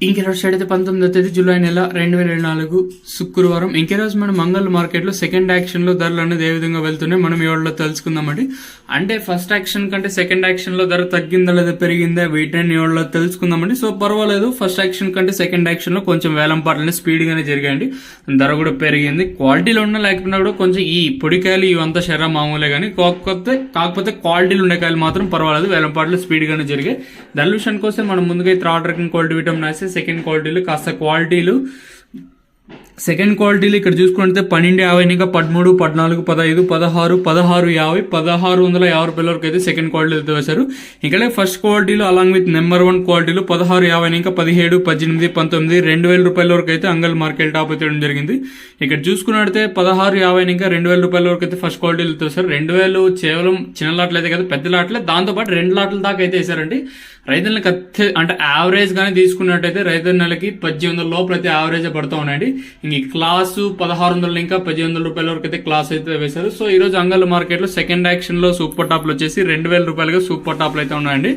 ఇంకెరోజు అయితే 19వ తేదీ జూలై నెల 2024 శుక్రవారం. ఇంకెరోజు మనం మంగళ మార్కెట్ లో సెకండ్ యాక్షన్ లో ధరలు అనేది ఏ విధంగా వెళ్తున్నాయి మనం ఇవాళ తెలుసుకుందామండి. అంటే ఫస్ట్ యాక్షన్ కంటే సెకండ్ యాక్షన్ లో ధర తగ్గిందా లేదా పెరిగిందా వీటిని ఇవాళ తెలుసుకుందామండి. సో పర్వాలేదు, ఫస్ట్ యాక్షన్ కంటే సెకండ్ యాక్షన్ లో కొంచెం వేలం పాటలు స్పీడ్ గానే జరిగాయండి. ధర కూడా పెరిగింది. క్వాలిటీలో ఉన్న లేకపోయినా కూడా కొంచెం ఈ పొడికాయలు ఇవంతా షరా మామూలే కానీ కాకపోతే క్వాలిటీలు ఉండే కాయలు మాత్రం పర్వాలేదు, వేలం పాటలు స్పీడ్ గానే జరిగాయి. ధరల విషయానికి వస్తే మనం ముందుగా థర్డ్ రకం క్వాలిటీ విటమిన్ సెకండ్ క్వాలిటీలు కాస్త క్వాలిటీలు సెకండ్ క్వాలిటీలు ఇక్కడ చూసుకుంటే 1250 ఇంకా 13, 14, 15, 16, 1650, 1650 రూపాయల వరకు అయితే సెకండ్ క్వాలిటీతో వేశారు. ఇక్కడ ఫస్ట్ క్వాలిటీలు అలాంగ్ విత్ నెంబర్ 1 క్వాలిటీలు 1650 ఇంకా 17, 18, 19, 2000 రూపాయల వరకు అయితే అంగల్ మార్కెట్ టాప్ అయితే జరిగింది. ఇక్కడ చూసుకున్నట్లయితే 1650 ఇంకా 2000 రూపాయల వరకు అయితే ఫస్ట్ క్వాలిటీలతో వేశారు. 2000 కేవలం చిన్న లాట్లు అయితే కదా, పెద్ద లాట్లే, దాంతోపాటు 2 లాట్ల దాకా అయితే వేశారండి. రైతులకు అంటే యావరేజ్ గానే తీసుకున్నట్టయితే రైతు నెలకి 1800 లోపల అయితే యావరేజ్ పడుతూ ఉన్నాయండి. ఇంక క్లాసు 1600 ఇంకా 1800 రూపాయల వరకు అయితే క్లాస్ అయితే వేశారు. సో ఈ రోజు అంగల్ మార్కెట్ లో సెకండ్ యాక్షన్ లో సూపర్ టాప్లు వచ్చేసి 2000 రూపాయలుగా సూపర్ టాప్లు అయితే ఉన్నాయండి.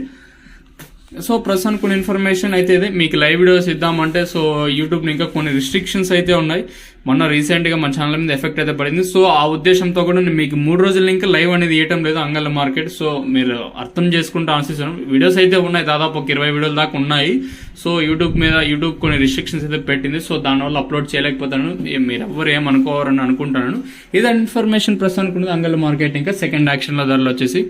సో ప్రస్తుతానికి కొన్ని ఇన్ఫర్మేషన్ అయితే మీకు లైవ్ వీడియోస్ ఇద్దామంటే సో యూట్యూబ్ ఇంకా కొన్ని రిస్ట్రిక్షన్స్ అయితే ఉన్నాయి. మొన్న రీసెంట్ గా మన ఛానల్ మీద ఎఫెక్ట్ అయితే పడింది. సో ఆ ఉద్దేశంతో కూడా మీకు 3 రోజుల ఇంకా లైవ్ అనేది ఇవ్వటం లేదు అంగల్ మార్కెట్. సో మీరు అర్థం చేసుకుంటూ ఆశిస్తున్నాం. వీడియోస్ అయితే ఉన్నాయి, దాదాపు ఒక 20 వీడియోల దాకా ఉన్నాయి. సో యూట్యూబ్ కొన్ని రిస్ట్రిక్షన్స్ అయితే పెట్టింది. సో దానివల్ల అప్లోడ్ చేయలేకపోతాను, మీరు ఎవరు ఏమనుకోవారని అనుకుంటున్నాను. ఇదే ఇన్ఫర్మేషన్ ప్రస్తుతానికి అంగల్ మార్కెట్ ఇంకా సెకండ్ యాక్షన్ లో ధరలు వచ్చేసి